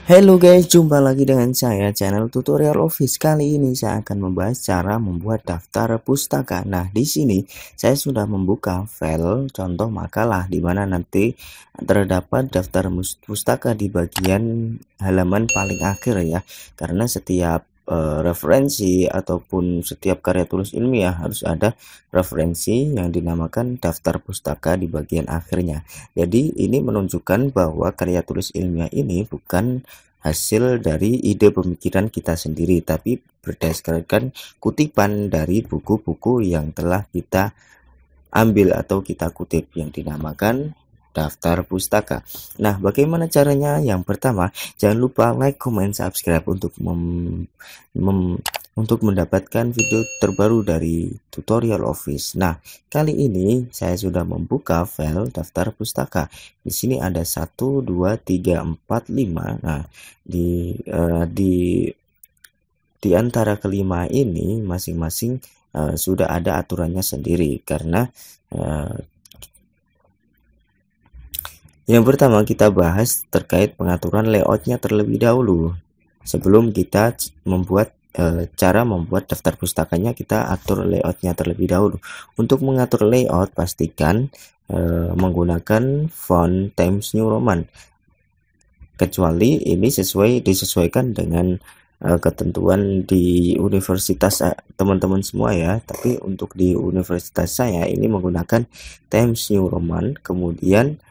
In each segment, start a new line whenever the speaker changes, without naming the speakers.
Halo guys, jumpa lagi dengan saya channel Tutorial Office. Kali ini saya akan membahas cara membuat daftar pustaka. Nah, di sini saya sudah membuka file contoh makalah di mana nanti terdapat daftar pustaka di bagian halaman paling akhir ya. Karena setiap referensi ataupun setiap karya tulis ilmiah harus ada referensi yang dinamakan daftar pustaka di bagian akhirnya. Jadi ini menunjukkan bahwa karya tulis ilmiah ini bukan hasil dari ide pemikiran kita sendiri, tapi berdasarkan kutipan dari buku-buku yang telah kita ambil atau kita kutip yang dinamakan daftar pustaka. Nah, bagaimana caranya? Yang pertama, jangan lupa like, comment, subscribe untuk mendapatkan video terbaru dari Tutorial Office. Nah, kali ini saya sudah membuka file daftar pustaka. Di sini ada 1, 2, 3, 4, 5. Nah, di antara kelima ini masing-masing sudah ada aturannya sendiri, karena yang pertama kita bahas terkait pengaturan layoutnya terlebih dahulu. Sebelum kita membuat cara membuat daftar pustakanya, kita atur layoutnya terlebih dahulu. Untuk mengatur layout, pastikan menggunakan font Times New Roman, kecuali ini disesuaikan dengan ketentuan di universitas teman-teman semua ya. Tapi untuk di universitas saya ini menggunakan Times New Roman. Kemudian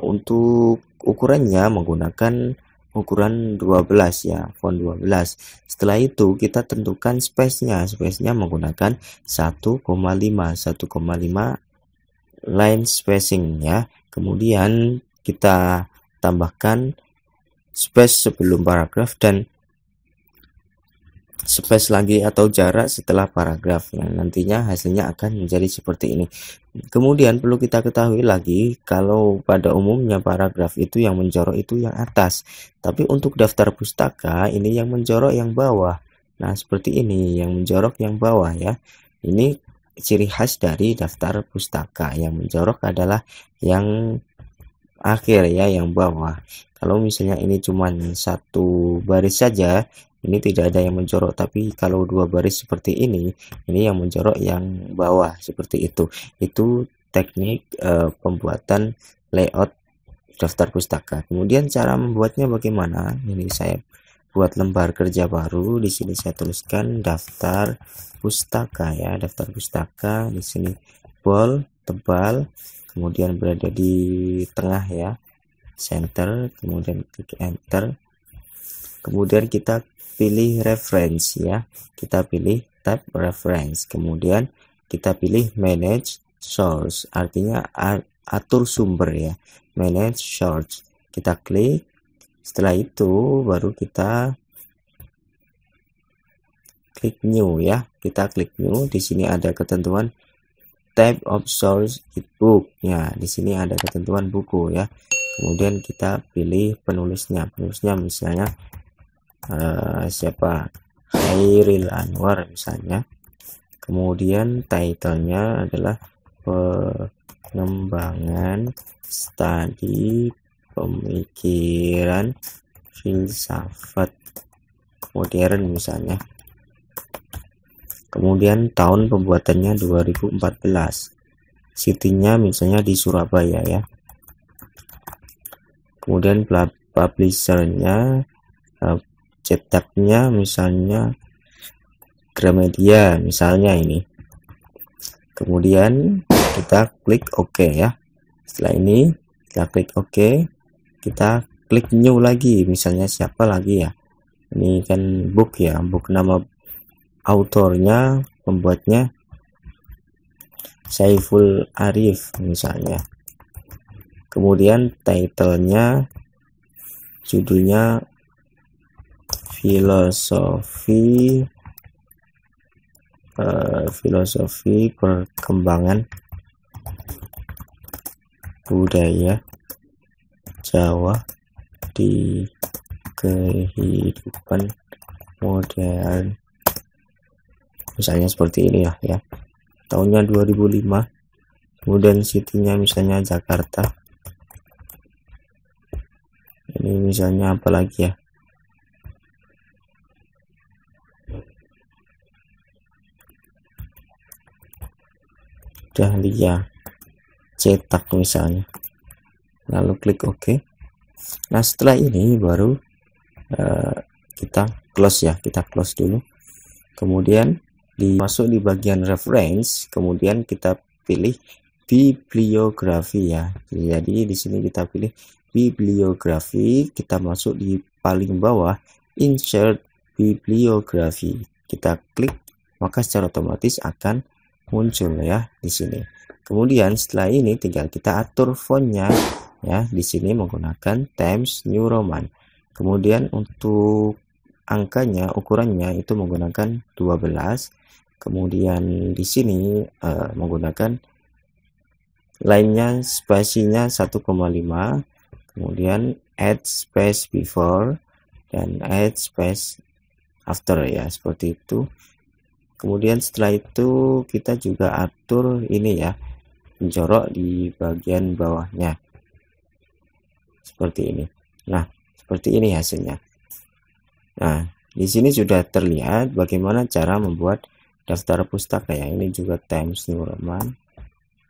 untuk ukurannya menggunakan ukuran 12 ya, font 12. Setelah itu kita tentukan space-nya menggunakan 1,5 line spacing ya. Kemudian kita tambahkan space sebelum paragraf dan space lagi atau jarak setelah paragraf, yang nantinya hasilnya akan menjadi seperti ini. Kemudian perlu kita ketahui lagi, kalau pada umumnya paragraf itu yang menjorok itu yang atas, tapi untuk daftar pustaka ini yang menjorok yang bawah. Nah, seperti ini, yang menjorok yang bawah ya. Ini ciri khas dari daftar pustaka, yang menjorok adalah yang akhir ya, yang bawah. Kalau misalnya ini cuma satu baris saja, ini tidak ada yang menjorok, tapi kalau dua baris seperti ini yang menjorok yang bawah, seperti itu. Itu teknik pembuatan layout daftar pustaka. Kemudian cara membuatnya bagaimana? Ini saya buat lembar kerja baru. Di sini saya tuliskan daftar pustaka ya, daftar pustaka. Di sini bold, tebal, kemudian berada di tengah ya, center, kemudian klik enter. Kemudian kita pilih reference ya, kita pilih tab reference, kemudian kita pilih manage source, artinya atur sumber ya, manage source. Kita klik, setelah itu baru kita klik new ya, kita klik new. Di sini ada ketentuan type of source book ya, di sini ada ketentuan buku ya. Kemudian kita pilih penulisnya misalnya siapa, Khairil Anwar misalnya. Kemudian title-nya adalah pengembangan studi pemikiran filsafat modern misalnya. Kemudian tahun pembuatannya 2014, city-nya misalnya di Surabaya ya. Kemudian publisher-nya, cetaknya misalnya Gramedia misalnya ini. Kemudian kita klik OK ya. Setelah ini kita klik OK, kita klik new lagi, misalnya siapa lagi ya, ini kan book ya, book, nama autornya, pembuatnya Saiful Arif misalnya. Kemudian title-nya, judulnya filosofi perkembangan budaya Jawa di kehidupan modern misalnya, seperti ini ya. Tahunnya 2005. Kemudian city-nya misalnya Jakarta. Ini misalnya apa lagi ya, Dahlia cetak misalnya, lalu klik OK. Nah setelah ini baru kita close ya, kita close dulu. Kemudian masuk di bagian reference, kemudian kita pilih bibliografi ya. Jadi di sini kita pilih bibliografi, kita masuk di paling bawah insert bibliografi, kita klik, maka secara otomatis akan muncul ya di sini. Kemudian setelah ini tinggal kita atur fontnya ya, di sini menggunakan Times New Roman. Kemudian untuk angkanya, ukurannya itu menggunakan 12. Kemudian di sini menggunakan lainnya spasinya 1,5, kemudian add space before dan add space after ya, seperti itu. Kemudian setelah itu kita juga atur ini ya, menjorok di bagian bawahnya seperti ini. Nah seperti ini hasilnya. Nah di sini sudah terlihat bagaimana cara membuat daftar pustaka ya. Ini juga Times New Roman,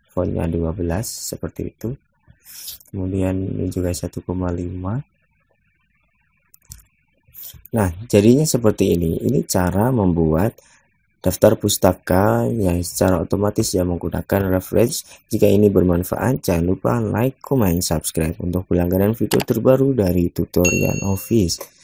fontnya 12 seperti itu. Kemudian ini juga 1,5. Nah jadinya seperti ini. Ini cara membuat daftar pustaka yang secara otomatis ya menggunakan reference. Jika ini bermanfaat, jangan lupa like, comment, subscribe untuk berlangganan video terbaru dari Tutorial Office.